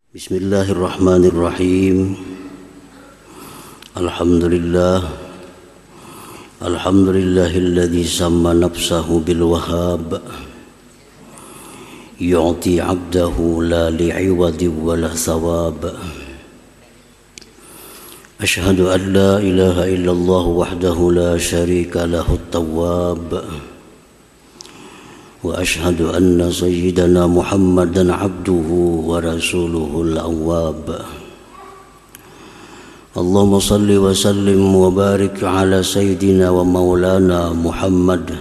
Bismillahirrahmanirrahim. Alhamdulillahilladzi samma nafsahu bil wahhab yu'ti 'abdahu la li'iwadi wa la thawab. Ashhadu an la ilaha illallah wahdahu la syarika lahu at-tawwab. Wa ashhadu anna sayyidana Muhammadan abduhu wa rasuluhu al-awwab. Allahumma salli wa sallim wa barik ala sayyidina wa maulana Muhammad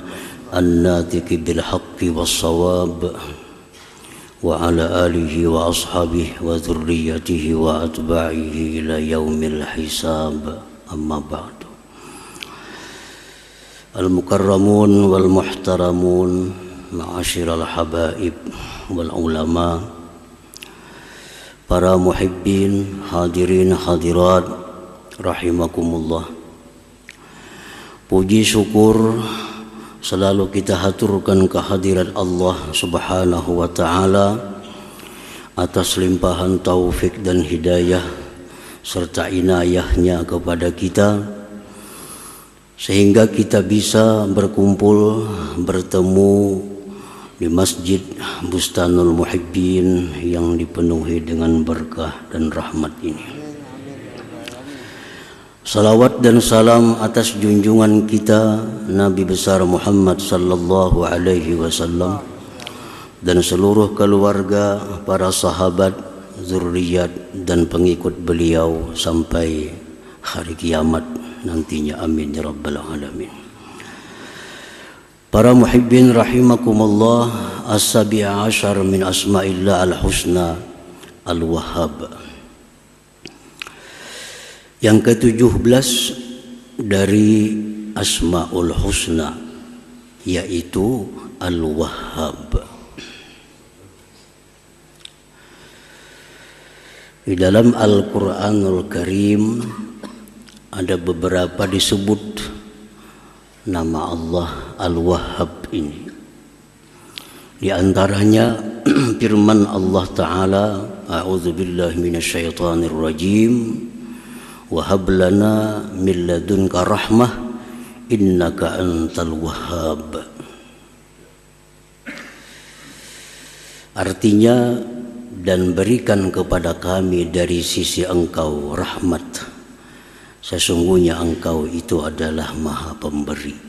an-natiqi bil haqqi was shawab wa ala alihi wa ashabihi wa dhurriyyatihi wa atba'ihi ila yaumil hisab. Amma ba'du. Al-mukarramun wal muhtaramun, ma'asyiral habaib wal ulama, para muhibbin, hadirin hadirat rahimakumullah. Puji syukur selalu kita haturkan kehadirat Allah Subhanahu wa taala atas limpahan taufik dan hidayah serta inayahnya kepada kita, sehingga kita bisa berkumpul, bertemu di Masjid Bustanul Muhibbin yang dipenuhi dengan berkah dan rahmat ini. Salawat dan salam atas junjungan kita Nabi besar Muhammad sallallahu alaihi wasallam dan seluruh keluarga, para sahabat, zurriyat dan pengikut beliau sampai hari kiamat nantinya. Amin ya rabbal alamin. Para muhibbin rahimakumullah, as-sabi'a asyar min asma'illah al-husna al-wahhab. Yang ke-17 dari asma'ul husna, yaitu al-wahhab. Di dalam Al-Quranul Karim ada beberapa disebut nama Allah Al-Wahhab ini. Di antaranya firman Allah Ta'ala, a'udzubillahi minasyaitonir rajim, wa hab lana min ladunka rahmah innaka antal wahhab. Artinya, dan berikan kepada kami dari sisi engkau rahmat, sesungguhnya engkau itu adalah maha pemberi.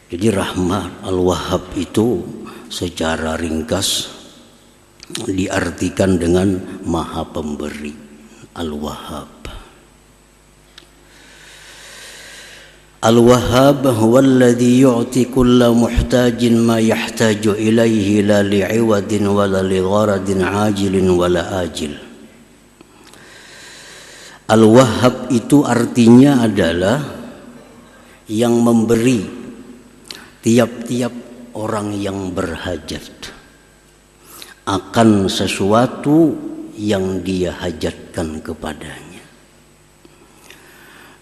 Jadi rahmat Al-Wahhab itu secara ringkas diartikan dengan maha pemberi, Al-Wahhab. Al-Wahhab huwallazi yu'ti kulla muhtajin ma yahtaju ilaihi la li'iwadin wa la ligharadin ajilin wa la ajil. Al-Wahhab itu artinya adalah yang memberi tiap-tiap orang yang berhajat akan sesuatu yang dia hajatkan kepadanya.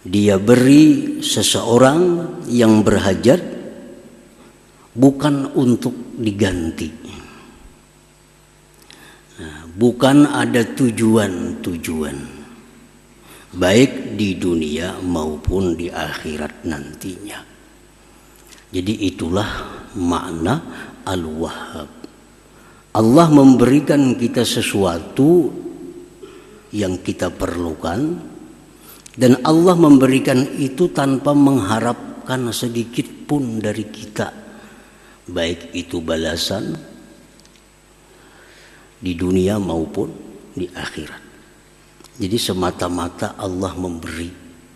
Dia beri seseorang yang berhajat bukan untuk diganti. Bukan ada tujuan-tujuan, baik di dunia maupun di akhirat nantinya. Jadi itulah makna Al-Wahhab. Allah memberikan kita sesuatu yang kita perlukan, dan Allah memberikan itu tanpa mengharapkan sedikit pun dari kita, baik itu balasan di dunia maupun di akhirat. Jadi semata-mata Allah memberi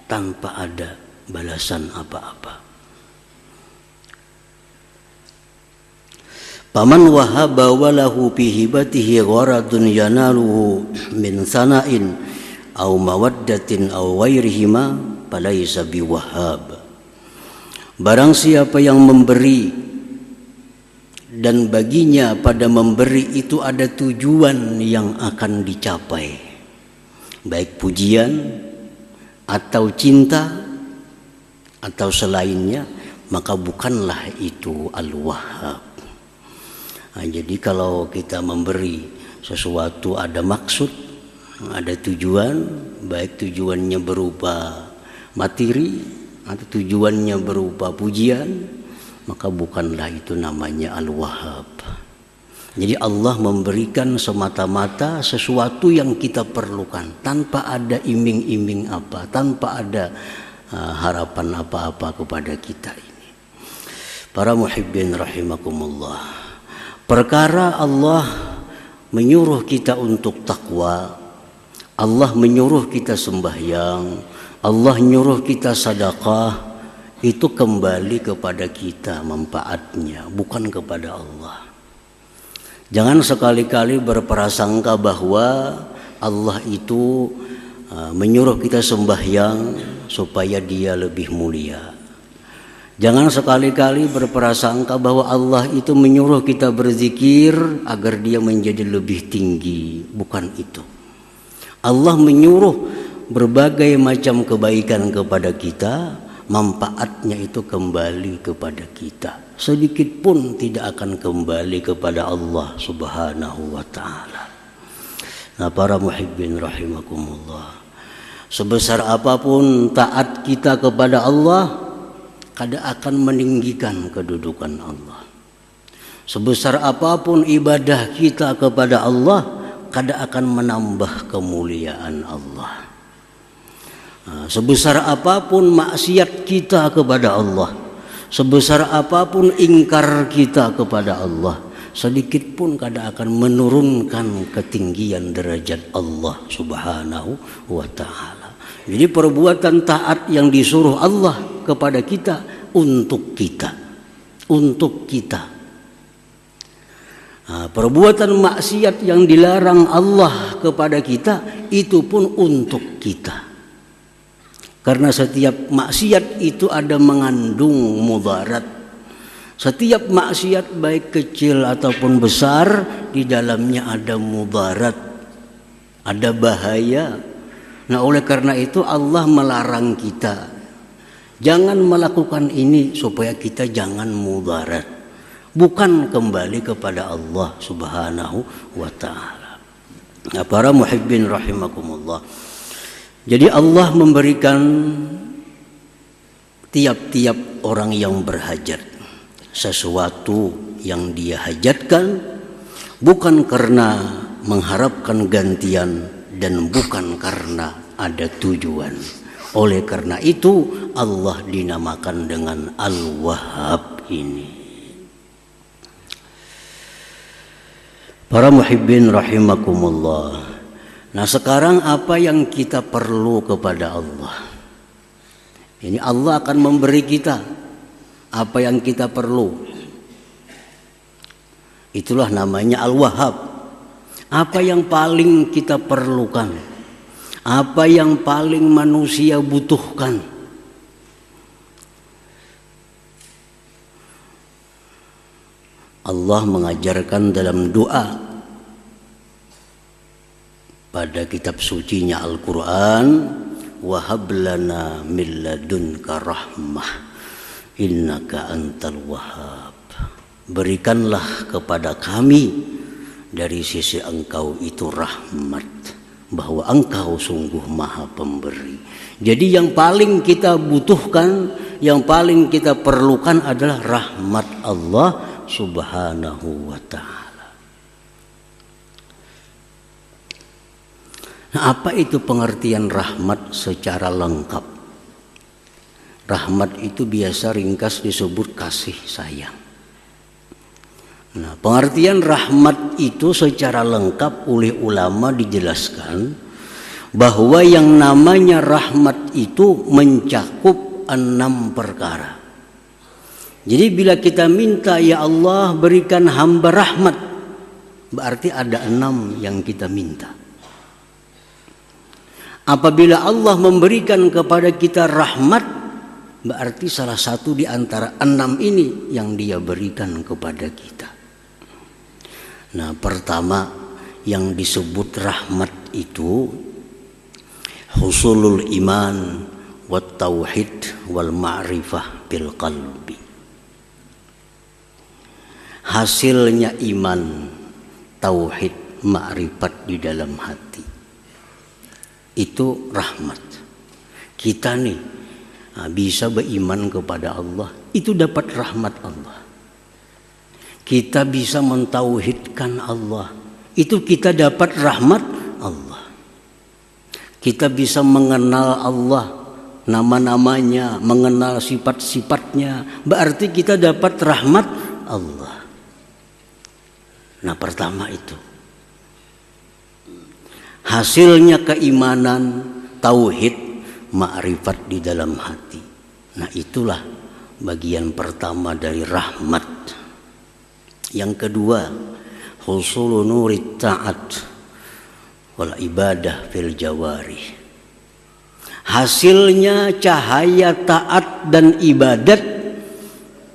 tanpa ada balasan apa-apa. Paman wahaba walahu fi hibatihi gharadun yanaluhu min sana'in aw mawaddatin aw ghairihima falaysa biwahhab. Barang siapa yang memberi dan baginya pada memberi itu ada tujuan yang akan dicapai, baik pujian atau cinta atau selainnya, maka bukanlah itu Al-Wahhab. Nah, jadi kalau kita memberi sesuatu ada maksud, ada tujuan, baik tujuannya berupa materi atau tujuannya berupa pujian, maka bukanlah itu namanya Al-Wahhab. Jadi Allah memberikan semata-mata sesuatu yang kita perlukan tanpa ada iming-iming apa, tanpa ada harapan apa-apa kepada kita ini. Para muhibbin rahimakumullah, perkara Allah menyuruh kita untuk takwa, Allah menyuruh kita sembahyang, Allah menyuruh kita sedekah, itu kembali kepada kita manfaatnya, bukan kepada Allah. Jangan sekali-kali berprasangka bahwa Allah itu menyuruh kita sembahyang supaya dia lebih mulia. Jangan sekali-kali berprasangka bahwa Allah itu menyuruh kita berzikir agar dia menjadi lebih tinggi. Bukan itu. Allah menyuruh berbagai macam kebaikan kepada kita, manfaatnya itu kembali kepada kita. Sedikit pun tidak akan kembali kepada Allah Subhanahu wa ta'ala. Nah, para muhibbin rahimakumullah, sebesar apapun taat kita kepada Allah, kada akan meninggikan kedudukan Allah. Sebesar apapun ibadah kita kepada Allah, kada akan menambah kemuliaan Allah. Nah, sebesar apapun maksiat kita kepada Allah, sebesar apapun ingkar kita kepada Allah, sedikit pun kada akan menurunkan ketinggian derajat Allah Subhanahu wa ta'ala. Jadi perbuatan taat yang disuruh Allah kepada kita untuk kita, untuk kita. Nah, perbuatan maksiat yang dilarang Allah kepada kita itu pun untuk kita. Karena setiap maksiat itu ada mengandung mudarat. Setiap maksiat baik kecil ataupun besar, di dalamnya ada mudarat, ada bahaya. Nah, oleh karena itu Allah melarang kita, jangan melakukan ini supaya kita jangan mudarat. Bukan kembali kepada Allah Subhanahu wa ta'ala. Nah, para muhibbin rahimakumullah, jadi Allah memberikan tiap-tiap orang yang berhajat sesuatu yang dia hajatkan, bukan karena mengharapkan gantian dan bukan karena ada tujuan. Oleh karena itu Allah dinamakan dengan Al-Wahhab ini. Para muhibbin rahimakumullah, nah sekarang apa yang kita perlu kepada Allah? Ini Allah akan memberi kita apa yang kita perlu. Itulah namanya Al-Wahhab. Apa yang paling kita perlukan, apa yang paling manusia butuhkan. Allah mengajarkan dalam doa pada kitab sucinya Al-Quran, wahab lana min ladunka rahmah innaka antal wahhab. Berikanlah kepada kami dari sisi engkau itu rahmat, bahwa engkau sungguh maha pemberi. Jadi yang paling kita butuhkan, yang paling kita perlukan adalah rahmat Allah Subhanahu wa ta'ala. Nah, apa itu pengertian rahmat secara lengkap? Rahmat itu biasa ringkas disebut kasih sayang. Nah, pengertian rahmat itu secara lengkap oleh ulama dijelaskan bahwa yang namanya rahmat itu mencakup 6 perkara. Jadi bila kita minta, ya Allah berikan hamba rahmat, berarti ada 6 yang kita minta. Apabila Allah memberikan kepada kita rahmat, berarti salah satu di antara 6 ini yang dia berikan kepada kita. Nah, pertama yang disebut rahmat itu husulul iman wat tauhid wal ma'rifah bil qalbi. Hasilnya iman, tauhid, makrifat di dalam hati. Itu rahmat. Kita nih bisa beriman kepada Allah, itu dapat rahmat Allah. Kita bisa mentauhidkan Allah, itu kita dapat rahmat Allah. Kita bisa mengenal Allah, nama-namanya, mengenal sifat-sifatnya, berarti kita dapat rahmat Allah. Nah, pertama itu hasilnya keimanan, tauhid, makrifat di dalam hati. Nah, itulah bagian pertama dari rahmat. Yang kedua, husulu nurit ta'at wal ibadah fil jawari. Hasilnya cahaya taat dan ibadat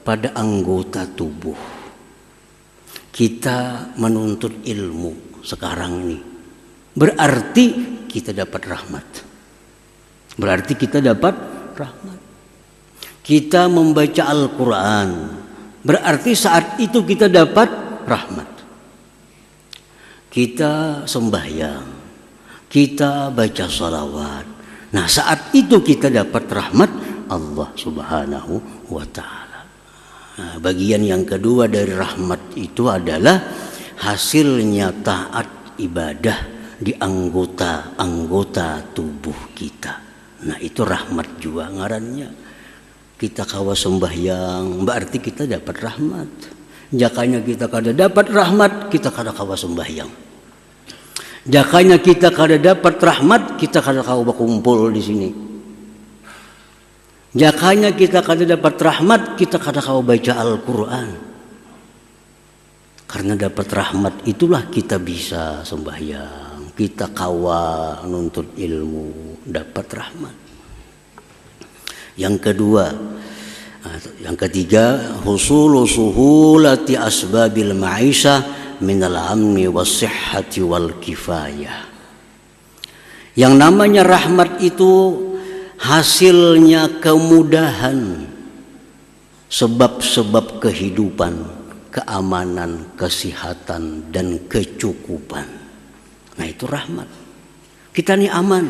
pada anggota tubuh. Kita menuntut ilmu sekarang ini, berarti kita dapat rahmat. Berarti kita dapat rahmat. Kita membaca Al-Quran, berarti saat itu kita dapat rahmat. Kita sembahyang, kita baca salawat. Nah, saat itu kita dapat rahmat Allah Subhanahu wa ta'ala. Nah, bagian yang kedua dari rahmat itu adalah hasilnya taat ibadah di anggota tubuh kita. Nah, itu rahmat juga ngarannya. Kita kawa sembahyang, berarti kita dapat rahmat. Jakanya kita kada dapat rahmat, kita kada kawa sembahyang. Jakanya kita kada dapat rahmat, kita kada kawa berkumpul di sini. Jakanya kita kada dapat rahmat, kita kada kawa baca Al-Quran. Karena dapat rahmat itulah kita bisa sembahyang, kita kawa nuntut ilmu, dapat rahmat. Yang kedua, yang ketiga, husulu suhulati asbabil ma'isyah minal amni was-sihhati wal kifayah. Yang namanya rahmat itu hasilnya kemudahan, sebab-sebab kehidupan, keamanan, kesehatan dan kecukupan. Nah, itu rahmat. Kita nih aman.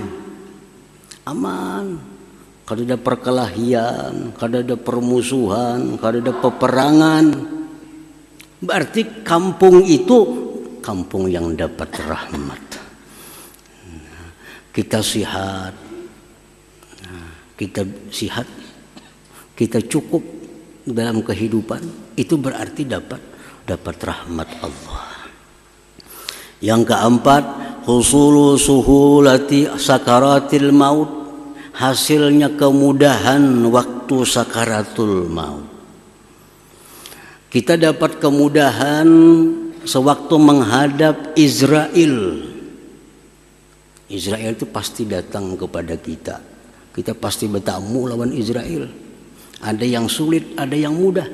Kada ada perkelahian, kada ada permusuhan, kada ada peperangan. Berarti kampung itu kampung yang dapat rahmat. Kita sehat, kita cukup dalam kehidupan, itu berarti dapat rahmat Allah. Yang keempat, husulu suhulati sakaratil maut. Hasilnya kemudahan waktu sakaratul maut. Kita dapat kemudahan sewaktu menghadap Israel. Israel itu pasti datang kepada kita. Kita pasti bertamu lawan Israel. Ada yang sulit, ada yang mudah.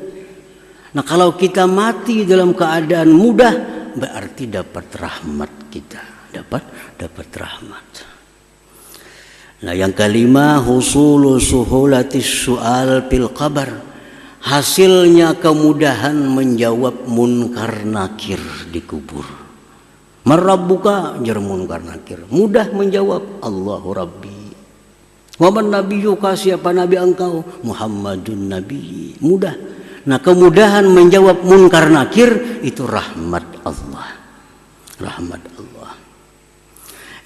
Nah, kalau kita mati dalam keadaan mudah, berarti dapat rahmat kita. Dapat rahmat. Nah, yang kelima, husulu suhulatis su'al fil qabar. Hasilnya kemudahan menjawab munkar nakir di kubur. Marabbuka jar munkar nakir. Mudah menjawab, Allahu Rabbi. Wa man nabiyyuka, siapa nabi engkau? Muhammadun nabi. Mudah. Nah, kemudahan menjawab munkar nakir itu rahmat Allah. Rahmat Allah.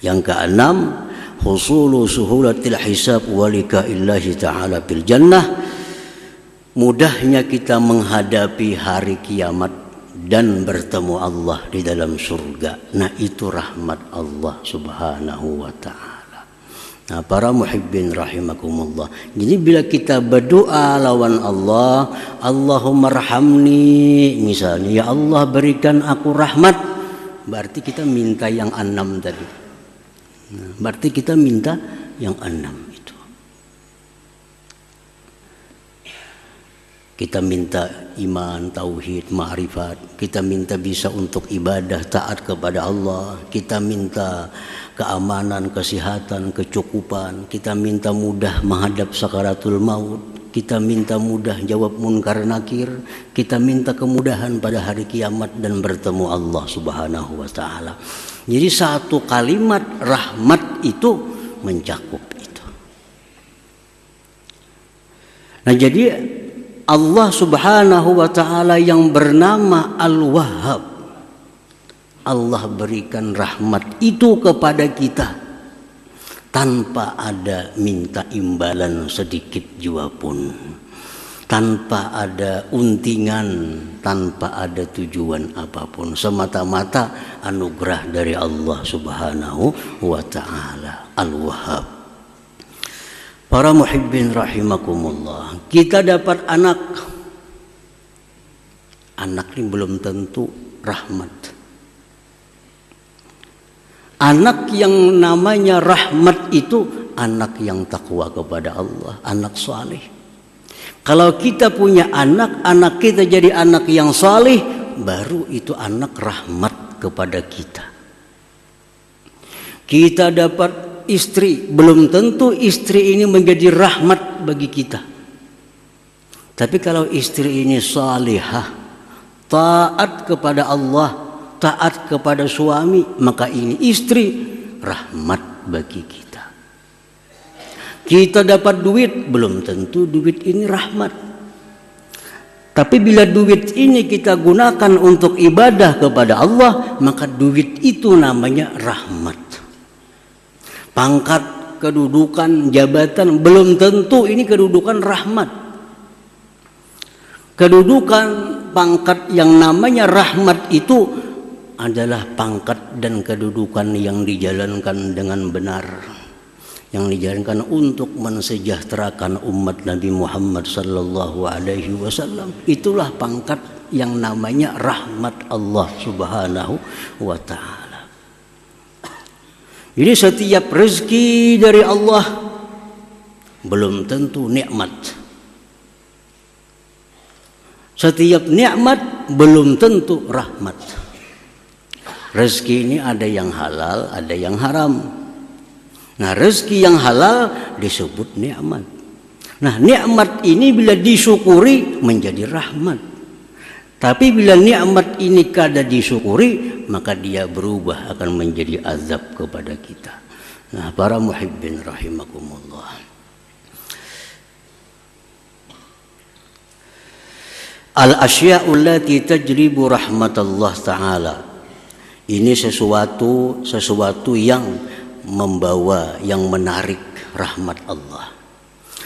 Yang keenam, husulu suhulatil hisab wa liqa'illahi ta'ala fil jannah. Mudahnya kita menghadapi hari kiamat dan bertemu Allah di dalam surga. Nah, itu rahmat Allah Subhanahu wa ta'ala. Nah, para muhibbin rahimakumullah. Jadi bila kita berdoa lawan Allah, Allahumma rahamni, misalnya, ya Allah berikan aku rahmat, berarti kita minta yang 6 tadi. Nah, berarti kita minta yang 6 itu. Kita minta iman, tauhid, ma'rifat. Kita minta bisa untuk ibadah, taat kepada Allah. Kita minta keamanan, kesehatan, kecukupan. Kita minta mudah menghadap sakaratul maut. kita minta mudah jawab munkar nakir, kita minta kemudahan pada hari kiamat dan bertemu Allah Subhanahu wa taala. Jadi satu kalimat rahmat itu mencakup itu. Nah, jadi Allah Subhanahu wa taala yang bernama Al-Wahhab, Allah berikan rahmat itu kepada kita tanpa ada minta imbalan sedikit jua pun, tanpa ada untingan, tanpa ada tujuan apapun, semata-mata anugerah dari Allah Subhanahu wa taala. Al-Wahhab. Para muhibbin rahimakumullah, kita dapat anak ini belum tentu rahmat. Anak yang namanya rahmat itu anak yang takwa kepada Allah, anak saleh. Kalau kita punya anak kita jadi anak yang saleh, baru itu anak rahmat kepada kita. Kita dapat istri, belum tentu istri ini menjadi rahmat bagi kita. Tapi kalau istri ini salihah, taat kepada Allah, taat kepada suami, maka ini istri rahmat bagi kita. Kita dapat duit, belum tentu duit ini rahmat. Tapi bila duit ini kita gunakan untuk ibadah kepada Allah, maka duit itu namanya rahmat. Pangkat, kedudukan, jabatan, belum tentu ini kedudukan rahmat. Kedudukan, pangkat yang namanya rahmat itu adalah pangkat dan kedudukan yang dijalankan dengan benar, yang dijalankan untuk mensejahterakan umat Nabi Muhammad sallallahu alaihi wasallam. Itulah pangkat yang namanya rahmat Allah Subhanahu wa taala. Jadi setiap rezeki dari Allah belum tentu nikmat. Setiap nikmat belum tentu rahmat. Rezeki ini ada yang halal, ada yang haram. Nah, rezeki yang halal disebut nikmat. Nah, nikmat ini bila disyukuri menjadi rahmat. Tapi bila nikmat ini kada disyukuri, maka dia berubah akan menjadi azab kepada kita. Nah, para muhibbin rahimakumullah, al-asya'u allati tajribu rahmatallah ta'ala. Ini sesuatu yang membawa, yang menarik rahmat Allah.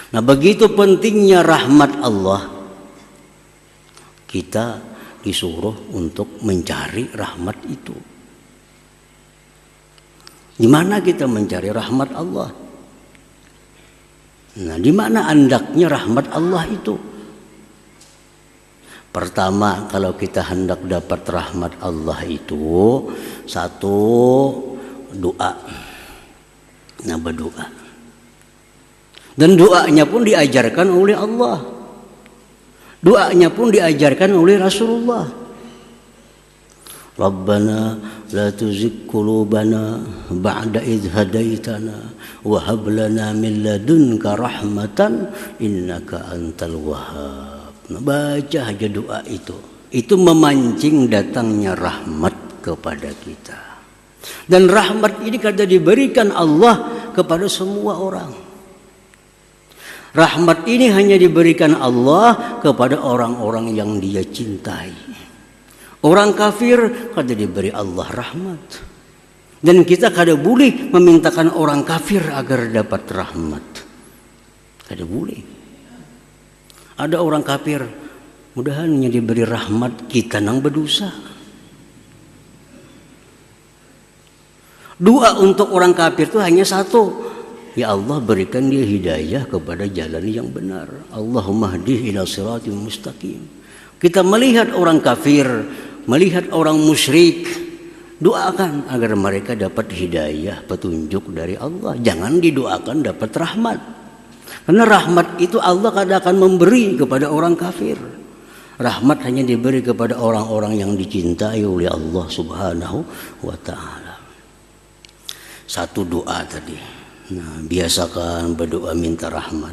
Nah, begitu pentingnya rahmat Allah, kita disuruh untuk mencari rahmat itu. Di mana kita mencari rahmat Allah? Nah, di mana andaknya rahmat Allah itu? Pertama, kalau kita hendak dapat rahmat Allah itu, satu, doa. Nah, berdoa. Dan doanya pun diajarkan oleh Allah. Doanya pun diajarkan oleh Rasulullah. Rabbana la tuzigh qulubana ba'da idh hadaitana wa hab lana min ladunka rahmatan innaka antal wahhab. Nah, baca aja doa itu. Itu memancing datangnya rahmat kepada kita. Dan rahmat ini kada diberikan Allah kepada semua orang. Rahmat ini hanya diberikan Allah kepada orang-orang yang Dia cintai. Orang kafir kada diberi Allah rahmat. Dan kita kada boleh memintakan orang kafir agar dapat rahmat. Kada boleh. Ada orang kafir, mudahan hanya diberi rahmat, kita nang berdosa. Doa untuk orang kafir itu hanya satu. Ya Allah, berikan dia hidayah kepada jalan yang benar. Allahumma hdih ila siratil mustaqim. Kita melihat orang kafir, melihat orang musyrik, doakan agar mereka dapat hidayah, petunjuk dari Allah. Jangan didoakan dapat rahmat. Karena rahmat itu Allah kadang akan memberi kepada orang kafir. Rahmat hanya diberi kepada orang-orang yang dicintai oleh Allah Subhanahu wa ta'ala. Satu doa tadi. Nah, biasakan berdoa minta rahmat.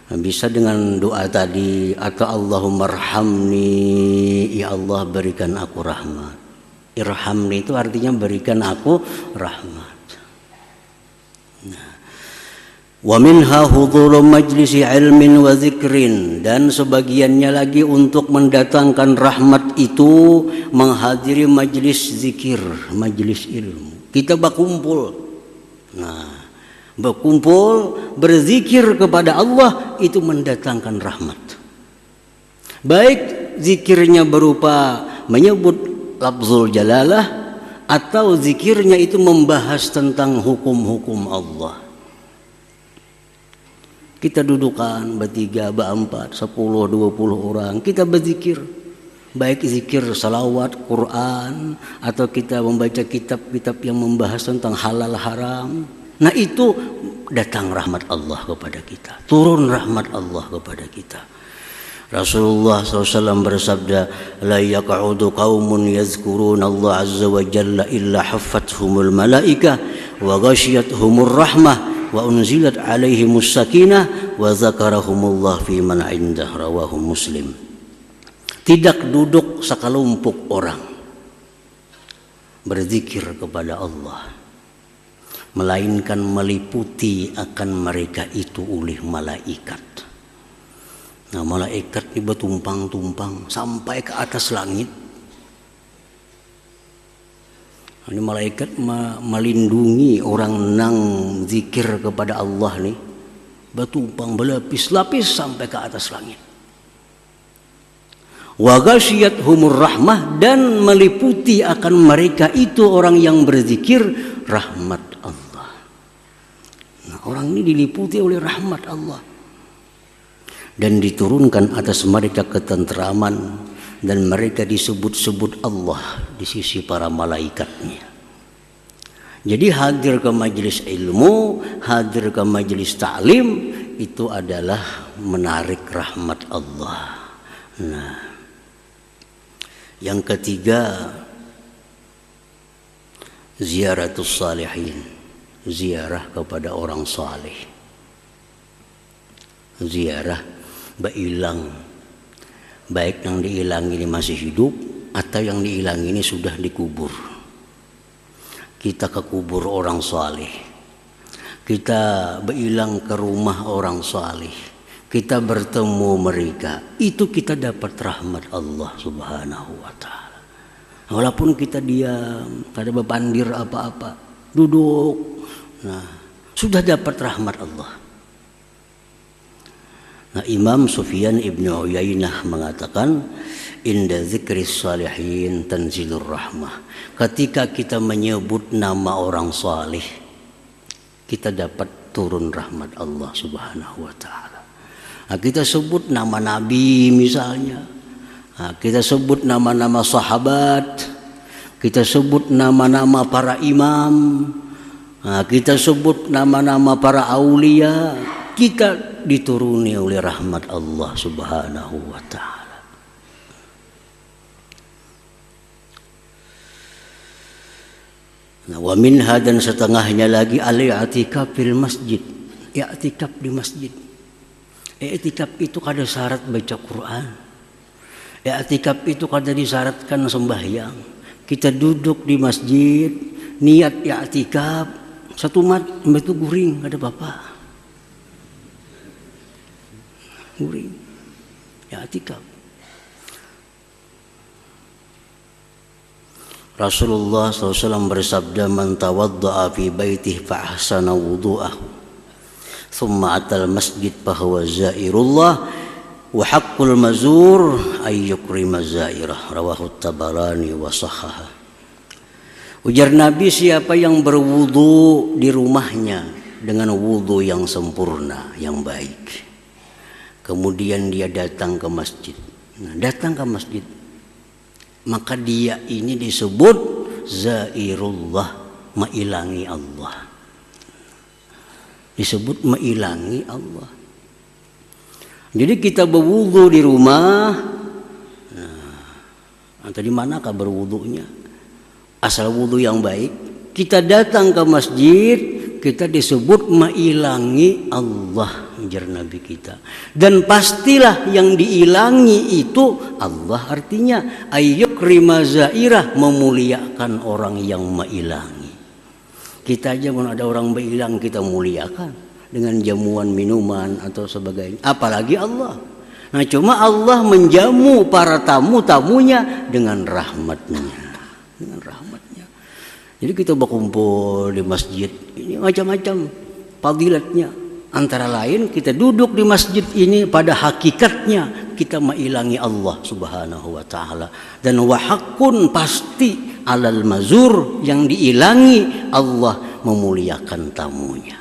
Bisa dengan doa tadi, atau Allahumma arhamni, ya Allah berikan aku rahmat. Irhamni itu artinya berikan aku rahmat. Wa minha hudhuru majlisi ilmin wa dzikrin, dan sebagiannya lagi untuk mendatangkan rahmat itu menghadiri majlis zikir, majlis ilmu. Kita berkumpul. Nah, berkumpul berzikir kepada Allah itu mendatangkan rahmat. Baik zikirnya berupa menyebut lafzul jalalah atau zikirnya itu membahas tentang hukum-hukum Allah. Kita dudukan bertiga, berempat, 10, 20 orang, kita berzikir. Baik zikir salawat, Quran, atau kita membaca kitab-kitab yang membahas tentang halal haram. Nah itu datang rahmat Allah kepada kita, turun rahmat Allah kepada kita. Rasulullah SAW bersabda, la yaq'udu qaumun yazkuruna Allah azza wa jalla illa haffathumul malaikah wa ghashiyatuhumur rahmah wa unzilat alaihimus sakinah wa zakarahumullah fi man indah, rawahu Muslim. Tidak duduk sekelompok orang berzikir kepada Allah, melainkan meliputi akan mereka itu oleh malaikat. Nah, malaikat ini bertumpang-tumpang sampai ke atas langit. Ini malaikat melindungi orang nang zikir kepada Allah nih, bertumpang berlapis-lapis sampai ke atas langit. Wa ghasyiyatuhumur rahmah, dan meliputi akan mereka itu orang yang berzikir rahmat Allah. Nah, orang ini diliputi oleh rahmat Allah dan diturunkan atas mereka ketenteraman, dan mereka disebut-sebut Allah di sisi para malaikatnya. Jadi hadir ke majelis ilmu, hadir ke majelis ta'lim, itu adalah menarik rahmat Allah. Nah, yang ketiga, ziaratus salihin, ziarah kepada orang saleh. Ziarah bailang, baik yang diilang ini masih hidup atau yang diilang ini sudah dikubur. Kita ke kubur orang saleh, kita bailang ke rumah orang saleh, kita bertemu mereka, itu kita dapat rahmat Allah Subhanahu wa ta'ala. Walaupun kita diam, tak ada bepandir apa-apa, duduk, nah sudah dapat rahmat Allah. Nah, Imam Sufyan ibnu Uyainah mengatakan, inda dzikris salihin tanzilur rahmah. Ketika kita menyebut nama orang saleh, kita dapat turun rahmat Allah Subhanahu wa ta'ala. Nah, kita sebut nama Nabi misalnya, nah, kita sebut nama-nama sahabat, kita sebut nama-nama para imam, nah, kita sebut nama-nama para aulia, kita dituruni oleh rahmat Allah Subhanahu wa ta'ala. Nah, wa minha, dan setengahnya lagi, al-i'tikaf fil masjid, i'tikaf di masjid. I'tikaf itu kada syarat baca Quran, i'tikaf itu kada disyaratkan sembahyang. Kita duduk di masjid, niat i'tikaf, satu mat itu guring, ada apa-apa. Guring, i'tikaf. Rasulullah SAW bersabda, man tawadda'a fi baitihi fa ahsana wudu'ahu thumma atal masjid fahuwa zairullah wa haqqul mazur ay yukrima zairah, rawahu Tabarani wa sahhaha. Ujar Nabi, siapa yang berwudu di rumahnya dengan wudu yang sempurna, yang baik, kemudian dia datang ke masjid. Nah, datang ke masjid, maka dia ini disebut zairullah, mailangi Allah. Disebut mailangi Allah. Jadi kita berwudu di rumah. Nah, di manakah berwudunya? Asal wudu yang baik. Kita datang ke masjid, kita disebut mailangi Allah, jar Nabi kita. Dan pastilah yang diilangi itu Allah, artinya ayyukrima zairah, memuliakan orang yang mailangi. Kita aja pun ada orang mailang kita muliakan dengan jamuan minuman atau sebagainya, apalagi Allah. Nah, cuma Allah menjamu para tamu-tamunya dengan rahmatnya, dengan rahmatnya. Jadi kita berkumpul di masjid ini macam-macam fadilatnya. Antara lain kita duduk di masjid ini pada hakikatnya kita mailangi Allah Subhanahu wa taala, dan wa haqqun, pasti alal mazur, yang diilangi Allah memuliakan tamunya.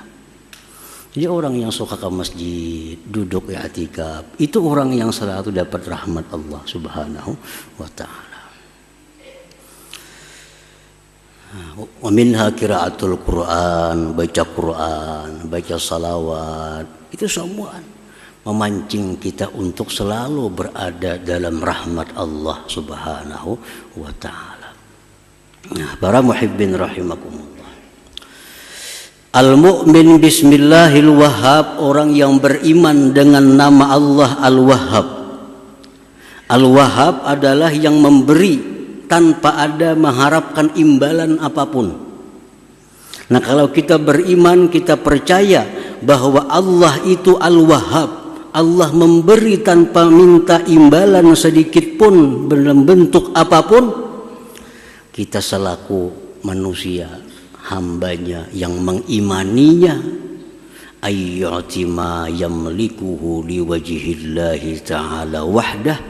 Jadi orang yang suka ke masjid, duduk i'tikaf, itu orang yang selalu dapat rahmat Allah Subhanahu wa taala. Wa minha qiraatul Quran, baca salawat, itu semua memancing kita untuk selalu berada dalam rahmat Allah Subhanahu wa taala. Nah, para muhibbin rahimakumullah. Al-mu'min bismillahil wahhab, orang yang beriman dengan nama Allah Al-Wahhab. Al-Wahhab adalah yang memberi tanpa ada mengharapkan imbalan apapun. Nah, kalau kita beriman, kita percaya bahwa Allah itu Al-Wahhab, Allah memberi tanpa minta imbalan sedikit pun dalam bentuk apapun, kita selaku manusia, hambanya yang mengimaninya, ayyati ma yamlikuhu liwajhillahi ta'ala wahdah,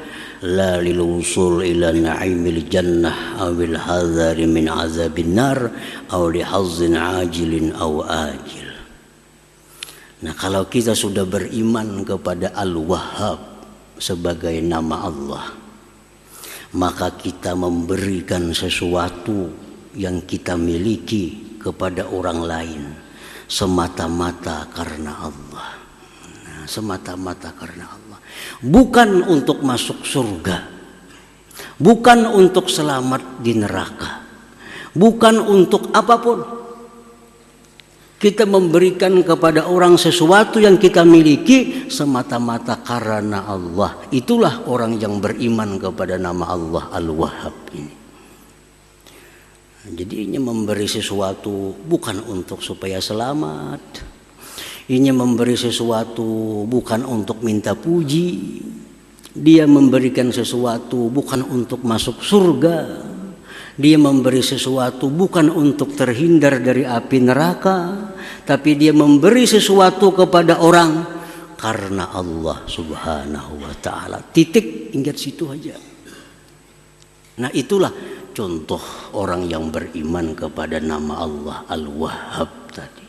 la lilusul ila na'imil jannah awil hadhari min azabin nar aw lihazzin ajilin aw ajil. Nah, kalau kita sudah beriman kepada Al-Wahhab sebagai nama Allah, maka kita memberikan sesuatu yang kita miliki kepada orang lain semata-mata karena Allah. Nah, semata-mata karena Allah, bukan untuk masuk surga, bukan untuk selamat di neraka, bukan untuk apapun. Kita memberikan kepada orang sesuatu yang kita miliki semata-mata karena Allah. Itulah orang yang beriman kepada nama Allah Al-Wahhab ini. Jadi ini memberi sesuatu bukan untuk supaya selamat. Ini memberi sesuatu bukan untuk minta puji. Dia memberikan sesuatu bukan untuk masuk surga. Dia memberi sesuatu bukan untuk terhindar dari api neraka, tapi dia memberi sesuatu kepada orang karena Allah Subhanahu wa taala. Titik, ingat situ aja. Nah, itulah contoh orang yang beriman kepada nama Allah Al-Wahhab tadi.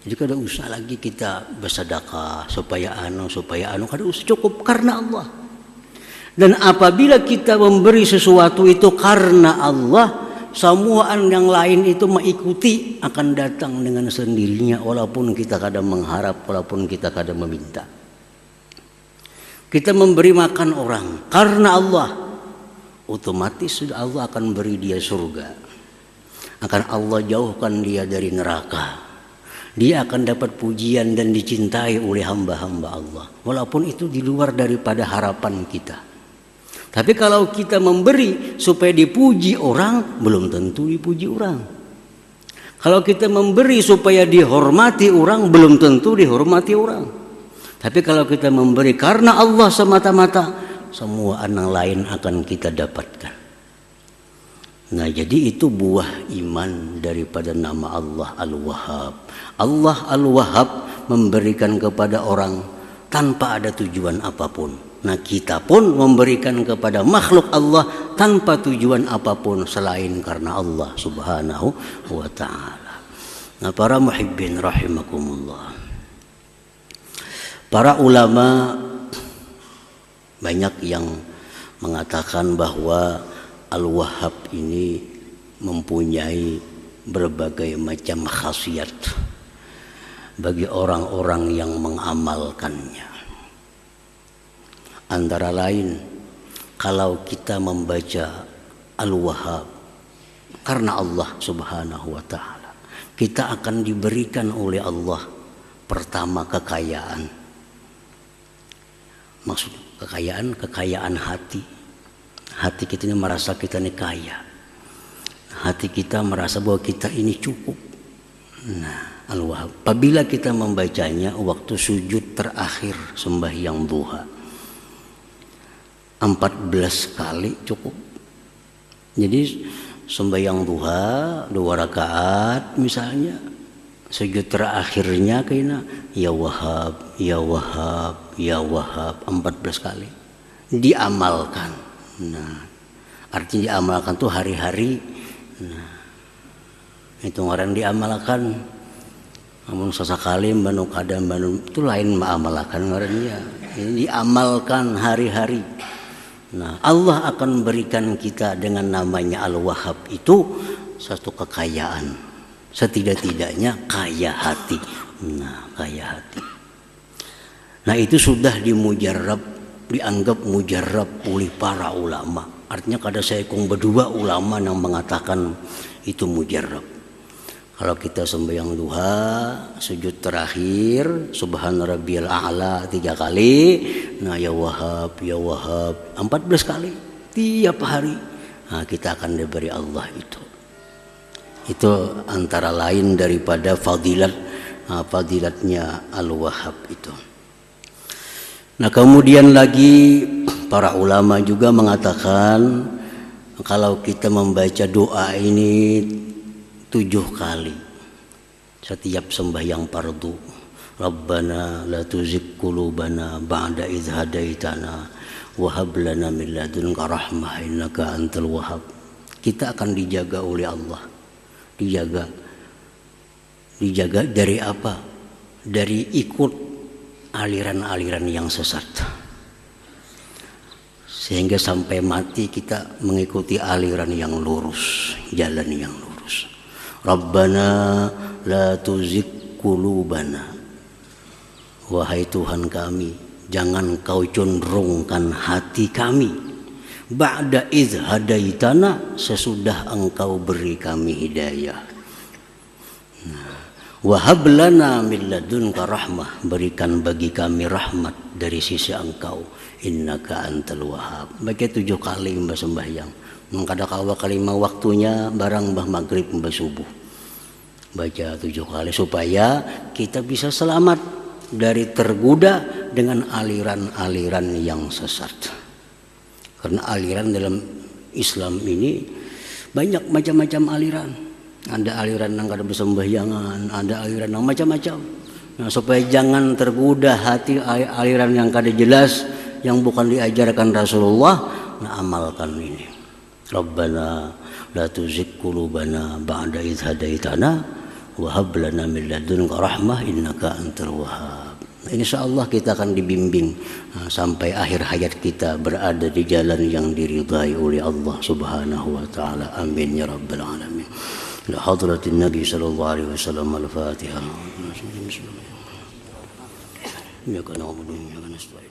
Jadi kada usah lagi kita bersedekah supaya kada usah, cukup karena Allah. Dan apabila kita memberi sesuatu itu karena Allah, semua yang lain itu mengikuti, akan datang dengan sendirinya, walaupun kita kada mengharap, walaupun kita kada meminta. Kita memberi makan orang karena Allah, otomatis sudah Allah akan beri dia surga, akan Allah jauhkan dia dari neraka. Dia akan dapat pujian dan dicintai oleh hamba-hamba Allah, walaupun itu di luar daripada harapan kita. Tapi kalau kita memberi supaya dipuji orang, belum tentu dipuji orang. Kalau kita memberi supaya dihormati orang, belum tentu dihormati orang. Tapi kalau kita memberi karena Allah semata-mata, semua anak lain akan kita dapatkan. Nah, jadi itu buah iman daripada nama Allah Al-Wahhab. Allah Al-Wahhab memberikan kepada orang tanpa ada tujuan apapun. Nah, kita pun memberikan kepada makhluk Allah tanpa tujuan apapun selain karena Allah Subhanahu wa ta'ala. Nah, para muhibbin rahimakumullah, para ulama banyak yang mengatakan bahwa Al-Wahhab ini mempunyai berbagai macam khasiat bagi orang-orang yang mengamalkannya. Antara lain, kalau kita membaca Al-Wahhab karena Allah Subhanahu wa ta'ala, kita akan diberikan oleh Allah pertama kekayaan. Maksud kekayaan hati. Hati kita ini merasa kita ini kaya. Hati kita merasa bahwa kita ini cukup. Nah, Al-Wahhab. Apabila kita membacanya waktu sujud terakhir sembahyang duha, 14 kali cukup. Jadi sembahyang duha 2 rakaat misalnya, sujud terakhirnya kayaknya ya Wahhab, ya Wahhab, ya Wahhab 14 kali. Diamalkan. Nah, artinya diamalkan tuh hari-hari. Nah, itu orang diamalkan. Namun sesekali banu kadang banu itu lain mengamalkan orangnya. Ini diamalkan hari-hari. Nah, Allah akan berikan kita dengan namanya Al-Wahhab itu satu kekayaan. Setidak-tidaknya kaya hati. Nah, kaya hati. Nah, itu sudah dianggap mujarab oleh para ulama. Artinya kada saya berdua ulama yang mengatakan itu mujarab. Kalau kita sembahyang duha, sujud terakhir, Subhana Rabbiyal A'la 3 kali, nah ya Wahhab, ya Wahhab 14 kali tiap hari. Nah, kita akan diberi Allah itu. Itu antara lain daripada fadilatnya Al-Wahhab itu. Nah, kemudian lagi para ulama juga mengatakan kalau kita membaca doa ini 7 kali setiap sembahyang fardu. Rabbana la tuzigh qulubana ba'da idh hadaitana wa hab lana min ladunka rahmah innaka antal wahhab. Kita akan dijaga oleh Allah. Dijaga dari apa? Dari ikut aliran-aliran yang sesat. Sehingga sampai mati kita mengikuti aliran yang lurus, jalan yang lurus. Rabbana la tuzigh qulubana. Wahai Tuhan kami, jangan kau condrongkan hati kami. Ba'da idh hadaitana, sesudah engkau beri kami hidayah. Wa hab lana min ladunka rahmah, berikan bagi kami rahmat dari sisi engkau. Innaka antal wahhab. Baca 7 kali mbah sembahyang. Mengkada kawa kalimah waktunya barang mbah maghrib mbah subuh. Baca 7 kali supaya kita bisa selamat dari tergoda dengan aliran-aliran yang sesat. Karena aliran dalam Islam ini banyak macam-macam aliran. Ada aliran yang kada bersembahyangan, ada aliran yang macam-macam. Nah, supaya jangan tergoda hati aliran yang kada jelas, yang bukan diajarkan Rasulullah, nah amalkan ini. Rabbana la tuzigh qulubana ba'da idh hadaitana wa hab lana min ladunka rahmah innaka antal wahhab. Insyaallah kita akan dibimbing sampai akhir hayat kita berada di jalan yang diridhai oleh Allah Subhanahu wa taala. Amin ya rabbal alamin. La hadratin Nabi sallallahu alaihi wasallam al-Fatihah. Bismillahirrahmanirrahim. Ya kana na'budu wa iyyaka nasta'in.